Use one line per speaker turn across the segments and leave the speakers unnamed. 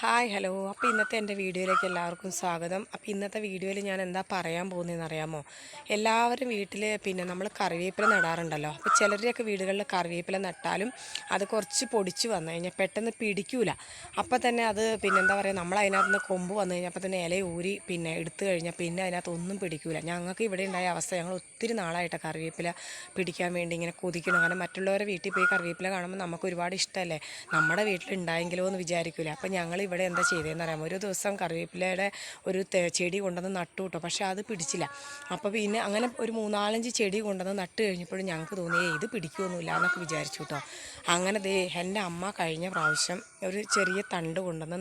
Hi hello. അപ്പോൾ ഇന്നത്തെ എൻ്റെ വീഡിയോയിലേക്ക് എല്ലാവർക്കും സ്വാഗതം. അപ്പോൾ ഇന്നത്തെ വീഡിയോയിൽ ഞാൻ എന്താ പറയാൻ പോകുന്നതെന്ന് അറിയാമോ? എല്ലാവരും വീട്ടിൽ നമ്മൾ കറിവേപ്പില നടാറുണ്ടല്ലോ. അപ്പോൾ ചിലരുടെയൊക്കെ വീടുകളിൽ കറിവേപ്പില നട്ടാലും അത് കുറച്ച് പൊടിച്ച് വന്നു കഴിഞ്ഞാൽ പെട്ടെന്ന് പിടിക്കൂല. അപ്പോൾ തന്നെ അത് എന്താ പറയുക, നമ്മൾ അതിനകത്ത് നിന്ന് കൊമ്പ് വന്നു കഴിഞ്ഞപ്പോൾ തന്നെ ഇല ഊരി എടുത്തു കഴിഞ്ഞാൽ പിന്നെ അതിനകത്ത് ഒന്നും പിടിക്കൂല. ഞങ്ങൾക്ക് ഇവിടെ ഉണ്ടായ അവസ്ഥ, ഞങ്ങൾ ഒത്തിരി നാളായിട്ട് കറിവേപ്പില പിടിക്കാൻ വേണ്ടി ഇങ്ങനെ കൊതിക്കണം. കാരണം മറ്റുള്ളവരെ വീട്ടിൽ പോയി കറിവേപ്പില കാണുമ്പോൾ നമുക്ക് ഒരുപാട് ഇഷ്ടമല്ലേ, നമ്മുടെ വീട്ടിലുണ്ടായെങ്കിലോ എന്ന് വിചാരിക്കില്ല. അപ്പോൾ ഞങ്ങൾ ഇവിടെ എന്താ ചെയ്തതെന്ന് അറിയാമോ? ഒരു ദിവസം കറിവേപ്പിലയുടെ ഒരു ചെടി കൊണ്ടുവന്ന് നട്ടു കേട്ടോ. പക്ഷേ അത് പിടിച്ചില്ല. അപ്പോൾ പിന്നെ അങ്ങനെ ഒരു 3-4 ചെടി കൊണ്ടുവന്ന് നട്ട് കഴിഞ്ഞപ്പോഴും ഞങ്ങൾക്ക് തോന്നിയേ ഇത് പിടിക്കുമൊന്നുമില്ല എന്നൊക്കെ വിചാരിച്ചു കേട്ടോ. അങ്ങനെ എൻ്റെ അമ്മ കഴിഞ്ഞ പ്രാവശ്യം ഒരു ചെറിയ തണ്ട് കൊണ്ടുവന്ന്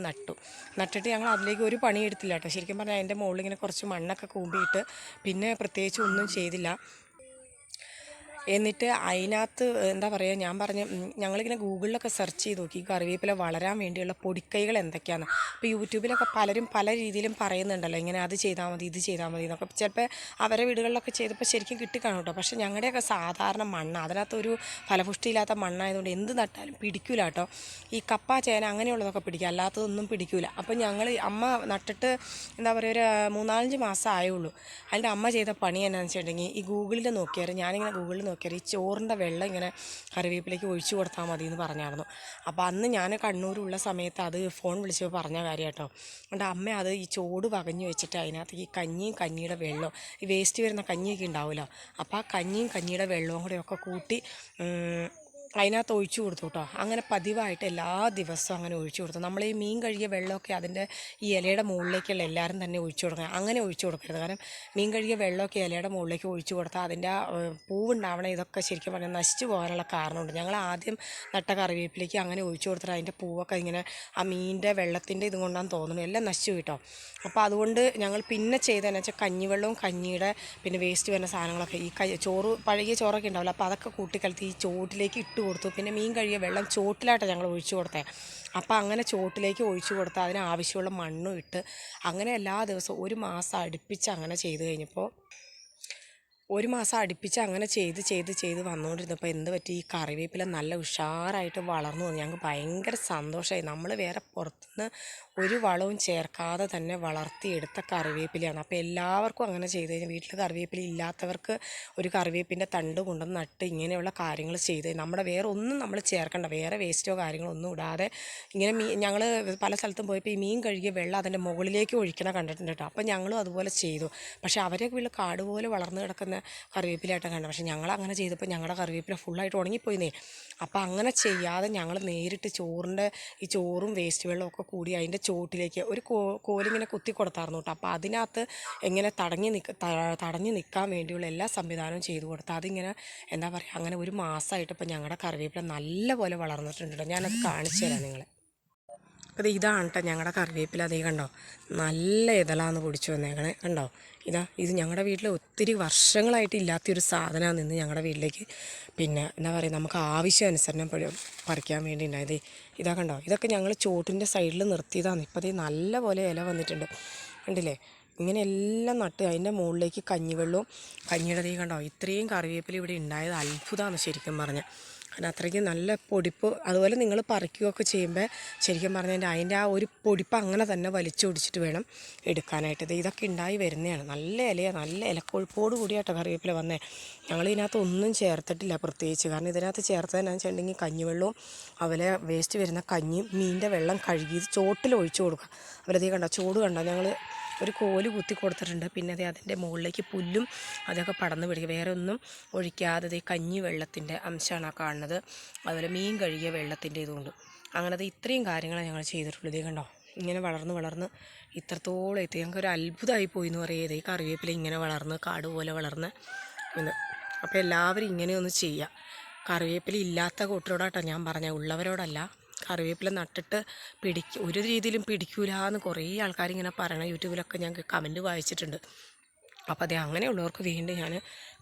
നട്ടിട്ട് ഞങ്ങൾ അതിലേക്ക് ഒരു പണിയെടുത്തില്ല കേട്ടോ. ശരിക്കും പറഞ്ഞാൽ അതിൻ്റെ മുകളിൽ ഇങ്ങനെ കുറച്ച് മണ്ണൊക്കെ കൂമ്പിയിട്ട് പിന്നെ പ്രത്യേകിച്ച് ഒന്നും ചെയ്തില്ല. എന്നിട്ട് അതിനകത്ത് എന്താ പറയുക, ഞാൻ പറഞ്ഞ ഞങ്ങളിങ്ങനെ ഗൂഗിളിലൊക്കെ സെർച്ച് ചെയ്ത് നോക്കി കറിവേപ്പില വളരാൻ വേണ്ടിയുള്ള പൊടിക്കൈകൾ എന്തൊക്കെയാണ്. അപ്പോൾ യൂട്യൂബിലൊക്കെ പലരും പല രീതിയിലും പറയുന്നുണ്ടല്ലോ, ഇങ്ങനെ അത് ചെയ്താൽ മതി ഇത് ചെയ്താൽ മതി എന്നൊക്കെ. ചിലപ്പോൾ അവരെ വീടുകളിലൊക്കെ ചെയ്തപ്പോൾ ശരിക്കും കിട്ടിക്കാണും കേട്ടോ. പക്ഷേ ഞങ്ങളുടെയൊക്കെ സാധാരണ മണ്ണ്, അതിനകത്തൊരു ഫലപുഷ്ടിയില്ലാത്ത മണ്ണായതുകൊണ്ട് എന്ത് നട്ടാലും പിടിക്കില്ല കേട്ടോ. ഈ കപ്പ ചേന അങ്ങനെയുള്ളതൊക്കെ പിടിക്കുക, അല്ലാത്തതൊന്നും പിടിക്കില്ല. അപ്പോൾ അമ്മ നട്ടിട്ട് എന്താ പറയുക, ഒരു 3-4 മാസം ആയുള്ളൂ. അതിൻ്റെ അമ്മ ചെയ്ത പണി എന്നാന്ന് വെച്ചിട്ടുണ്ടെങ്കിൽ, ഈ ഗൂഗിളിൽ നോക്കിയാൽ, ഞാനിങ്ങനെ ഗൂഗിളിൽ നോക്കിയാൽ ഈ ചോറിൻ്റെ വെള്ളം ഇങ്ങനെ കറിവേപ്പിലേക്ക് ഒഴിച്ചു കൊടുത്താൽ മതി എന്ന് പറഞ്ഞായിരുന്നു. അപ്പോൾ അന്ന് ഞാൻ കണ്ണൂരുള്ള സമയത്ത് അത് ഫോൺ വിളിച്ചപ്പോൾ പറഞ്ഞ കാര്യം കേട്ടോ. അതുകൊണ്ട് അമ്മ അത് ഈ ചോട് വകഞ്ഞു വെച്ചിട്ട് അതിനകത്ത് ഈ കഞ്ഞിയുടെ വെള്ളം, ഈ വേസ്റ്റ് വരുന്ന കഞ്ഞിയൊക്കെ ഉണ്ടാവുമല്ലോ, അപ്പോൾ ആ കഞ്ഞിയുടെ വെള്ളവും കൂടെയൊക്കെ കൂട്ടി അതിനകത്ത് ഒഴിച്ചു കൊടുത്തു കേട്ടോ. അങ്ങനെ പതിവായിട്ട് എല്ലാ ദിവസവും അങ്ങനെ ഒഴിച്ചു കൊടുത്തു. നമ്മൾ ഈ മീൻ കഴുകിയ വെള്ളമൊക്കെ അതിൻ്റെ ഈ ഇലയുടെ മുകളിലേക്കുള്ള എല്ലാവരും തന്നെ ഒഴിച്ചു കൊടുക്കണം. അങ്ങനെ ഒഴിച്ചു കൊടുക്കരുത്. കാരണം മീൻ കഴുകിയ വെള്ളമൊക്കെ ഇലയുടെ മുകളിലേക്ക് ഒഴിച്ചു കൊടുത്താൽ അതിൻ്റെ പൂവുണ്ടാവണം ഇതൊക്കെ ശരിക്കും പറഞ്ഞാൽ നശിച്ചു പോകാനുള്ള കാരണമുണ്ട്. ഞങ്ങൾ ആദ്യം നട്ട കറിവേപ്പിലേക്ക് അങ്ങനെ ഒഴിച്ചു കൊടുത്തിട്ട് അതിൻ്റെ പൂവൊക്കെ ഇങ്ങനെ ആ മീനിൻ്റെ വെള്ളത്തിൻ്റെ ഇതും കൊണ്ടാന്ന് തോന്നുന്നു എല്ലാം നശിച്ചു കേട്ടോ. അപ്പോൾ അതുകൊണ്ട് ഞങ്ങൾ പിന്നെ ചെയ്തതെന്ന് വെച്ചാൽ കഞ്ഞിവെള്ളവും കഞ്ഞിയുടെ വേസ്റ്റ് വരുന്ന സാധനങ്ങളൊക്കെ ഈ പഴകിയ ചോറൊക്കെ ഉണ്ടാവില്ല, അപ്പോൾ അതൊക്കെ കൂട്ടിക്കലത്തി ഈ ചോട്ടിലേക്ക് ഇട്ട് കൊടുത്തു. പിന്നെ മീൻ കഴുകിയ വെള്ളം ചോട്ടിലായിട്ടാണ് ഞങ്ങൾ ഒഴിച്ചു കൊടുത്തത്. അപ്പോൾ അങ്ങനെ ചോട്ടിലേക്ക് ഒഴിച്ചു കൊടുത്ത് അതിന് ആവശ്യമുള്ള മണ്ണും ഇട്ട് അങ്ങനെ എല്ലാ ദിവസവും 1 മാസം അടുപ്പിച്ച് അങ്ങനെ ചെയ്ത് കഴിഞ്ഞപ്പോൾ 1 മാസം അടുപ്പിച്ച് അങ്ങനെ ചെയ്ത് വന്നുകൊണ്ടിരുന്നപ്പോൾ എന്ത് പറ്റി, ഈ കറിവേപ്പില നല്ല ഉഷാറായിട്ട് വളർന്നു വന്നു. ഞങ്ങൾക്ക് ഭയങ്കര സന്തോഷമായി. നമ്മൾ വേറെ പുറത്തുനിന്ന് ഒരു വളവും ചേർക്കാതെ തന്നെ വളർത്തിയെടുത്ത കറിവേപ്പിലയാണ്. അപ്പോൾ എല്ലാവർക്കും അങ്ങനെ ചെയ്ത് കഴിഞ്ഞാൽ, വീട്ടിൽ കറിവേപ്പില ഇല്ലാത്തവർക്ക് ഒരു കറിവേപ്പിൻ്റെ തണ്ട് കൊണ്ടുവന്ന് നട്ട് ഇങ്ങനെയുള്ള കാര്യങ്ങൾ ചെയ്ത് നമ്മുടെ വേറെ ഒന്നും നമ്മൾ ചേർക്കണ്ട, വേറെ വേസ്റ്റോ കാര്യങ്ങളോ ഒന്നും ഇടാതെ ഇങ്ങനെ ഞങ്ങൾ പല സ്ഥലത്തും പോയപ്പോൾ ഈ മീൻ കഴുകിയ വെള്ളം അതിൻ്റെ മുകളിലേക്ക് ഒഴിക്കണ കണ്ടിട്ടുണ്ട് കേട്ടോ. അപ്പോൾ ഞങ്ങളും അതുപോലെ ചെയ്തു. പക്ഷേ അവരൊക്കെ വീട്ടിൽ കാട് പോലെ വളർന്ന് കിടക്കുന്ന കറിവേപ്പിലായിട്ടാണ് കണ്ടത്. പക്ഷേ ഞങ്ങൾ അങ്ങനെ ചെയ്തപ്പോൾ ഞങ്ങളുടെ കറിവേപ്പില ഫുള്ളായിട്ട് ഉണങ്ങിപ്പോയിന്നേ. അപ്പോൾ അങ്ങനെ ചെയ്യാതെ ഞങ്ങൾ നേരിട്ട് ഈ ചോറും വേസ്റ്റ് വെള്ളവും ഒക്കെ കൂടി അതിൻ്റെ ചോട്ടിലേക്ക് ഒരു കോലിങ്ങനെ കുത്തി കൊടുത്തായിരുന്നു കേട്ടോ. അപ്പോൾ അതിനകത്ത് എങ്ങനെ തടഞ്ഞു നിൽക്കാൻ വേണ്ടിയുള്ള എല്ലാ സംവിധാനവും ചെയ്തു കൊടുത്താൽ അതിങ്ങനെ എന്താ പറയുക, അങ്ങനെ 1 മാസമായിട്ട് ഇപ്പോൾ ഞങ്ങളുടെ കറിവേപ്പില നല്ല പോലെ വളർന്നിട്ടുണ്ട് കേട്ടോ. ഞാനത് കാണിച്ചു തരാം നിങ്ങളെ. അപ്പോൾ ഇതാണ് കേട്ടോ ഞങ്ങളുടെ കറിവേപ്പില. അതേ കണ്ടോ, നല്ല ഇതളാന്ന് പൊടിച്ചു വന്നേക്കണേ കണ്ടോ. ഇത് ഞങ്ങളുടെ വീട്ടിൽ ഒത്തിരി വർഷങ്ങളായിട്ട് ഇല്ലാത്തൊരു സാധനമാണ് നിന്ന് ഞങ്ങളുടെ വീട്ടിലേക്ക് എന്താ പറയുക, നമുക്ക് ആവശ്യാനുസരണം പറിക്കാൻ വേണ്ടി ഉണ്ടായത്. ഇതാ കണ്ടോ, ഇതൊക്കെ ഞങ്ങൾ ചോട്ടിൻ്റെ സൈഡിൽ നിർത്തിയതാണ്. ഇപ്പോൾ അതേ നല്ല പോലെ ഇല വന്നിട്ടുണ്ട് കണ്ടില്ലേ. ഇങ്ങനെ എല്ലാം നട്ട് അതിൻ്റെ മുകളിലേക്ക് കഞ്ഞിയുടെ തീ കണ്ടോ. ഇത്രയും കറിവേപ്പില ഇവിടെ ഉണ്ടായത് അത്ഭുതമാണ് ശരിക്കും പറഞ്ഞാൽ. കാരണം അത്രയ്ക്ക് നല്ല പൊടിപ്പ്. അതുപോലെ നിങ്ങൾ പറിക്കുകയൊക്കെ ചെയ്യുമ്പോൾ ശരിക്കും പറഞ്ഞാൽ അതിൻ്റെ ആ ഒരു പൊടിപ്പ് അങ്ങനെ തന്നെ വലിച്ചൊടിച്ചിട്ട് വേണം എടുക്കാനായിട്ട്. ഇതൊക്കെ ഉണ്ടായി വരുന്നതാണ്. നല്ല ഇലയാണ്, നല്ല ഇലക്കൊഴുപ്പോട് കൂടിയാട്ടോ കറിവേപ്പില വന്നേ. ഞങ്ങളിതിനകത്ത് ഒന്നും ചേർത്തിട്ടില്ല പ്രത്യേകിച്ച്. കാരണം ഇതിനകത്ത് ചേർത്തതെന്നു വെച്ചിട്ടുണ്ടെങ്കിൽ കഞ്ഞിവെള്ളവും അതുപോലെ വേസ്റ്റ് വരുന്ന മീനിൻ്റെ വെള്ളം കഴുകി ചോട്ടിൽ ഒഴിച്ചു കൊടുക്കുക. അവരതേ കണ്ടോ, ചോട് കണ്ടോ, ഞങ്ങൾ ഒരു കോല് കുത്തി കൊടുത്തിട്ടുണ്ട്. പിന്നെ അതിൻ്റെ മുകളിലേക്ക് പുല്ലും അതൊക്കെ പടർന്ന് പിടിക്കുക. വേറെ ഒന്നും ഒഴിക്കാതെ കഞ്ഞി വെള്ളത്തിൻ്റെ അംശമാണ് ആ കാണുന്നത്. അതുപോലെ മീൻ കഴുകിയ വെള്ളത്തിൻ്റെ ഇതുകൊണ്ട് അങ്ങനത്തെ ഇത്രയും കാര്യങ്ങളാണ് ഞങ്ങൾ ചെയ്തിട്ടുള്ളത്. കണ്ടോ, ഇങ്ങനെ വളർന്ന് ഇത്രത്തോളം എത്തി. ഞങ്ങൾക്കൊരു അത്ഭുതമായി പോയി എന്ന് പറയുന്നത് ഈ കറിവേപ്പില ഇങ്ങനെ വളർന്ന് കാട് പോലെ വളർന്ന് എന്ന്. അപ്പോൾ എല്ലാവരും ഇങ്ങനെയൊന്ന് ചെയ്യുക. കറിവേപ്പില ഇല്ലാത്ത കൂട്ടരോടാട്ടോ ഞാൻ പറഞ്ഞത്, ഉള്ളവരോടല്ല. കറിവേപ്പില നട്ടിട്ട് ഒരു രീതിയിലും പിടിക്കൂല എന്ന് കുറേ ആൾക്കാരിങ്ങനെ പറയണം. യൂട്യൂബിലൊക്കെ ഞാൻ കമൻറ്റ് വായിച്ചിട്ടുണ്ട്. അപ്പോൾ അങ്ങനെയുള്ളവർക്ക് വീണ്ടും ഞാൻ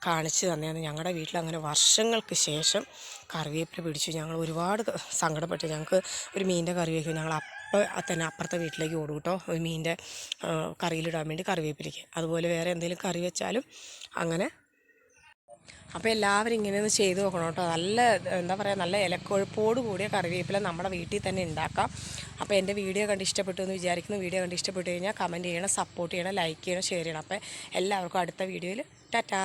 കാണിച്ചു തന്നെയാണ്. ഞങ്ങളുടെ വീട്ടിൽ അങ്ങനെ വർഷങ്ങൾക്ക് ശേഷം കറിവേപ്പില പിടിച്ചു. ഞങ്ങൾ ഒരുപാട് സങ്കടപ്പെട്ടു. ഞങ്ങൾക്ക് ഒരു മീനിൻ്റെ കറി വയ്ക്കും, ഞങ്ങൾ തന്നെ അപ്പുറത്തെ വീട്ടിലേക്ക് ഓടും കേട്ടോ, ഒരു മീനിൻ്റെ കറിയിലിടാൻ വേണ്ടി കറിവേപ്പിലേക്ക്. അതുപോലെ വേറെ എന്തെങ്കിലും കറി വെച്ചാലും അങ്ങനെ അപ്പോൾ എല്ലാവരും ഇങ്ങനെയൊന്ന് ചെയ്ത് നോക്കണം കേട്ടോ. നല്ല എന്താ പറയുക, നല്ല ഇലക്കൊഴുപ്പോട് കൂടിയ കറിവേപ്പില നമ്മുടെ വീട്ടിൽ തന്നെ ഉണ്ടാക്കാം. അപ്പോൾ എൻ്റെ വീഡിയോ കണ്ട് ഇഷ്ടപ്പെട്ടു എന്ന് വിചാരിക്കുന്നു. വീഡിയോ കണ്ട് ഇഷ്ടപ്പെട്ടു കഴിഞ്ഞാൽ കമൻറ്റ് ചെയ്യണം, സപ്പോർട്ട് ചെയ്യണം, ലൈക്ക് ചെയ്യണം, ഷെയർ ചെയ്യണം. അപ്പോൾ എല്ലാവർക്കും അടുത്ത വീഡിയോയിൽ ടാറ്റാ.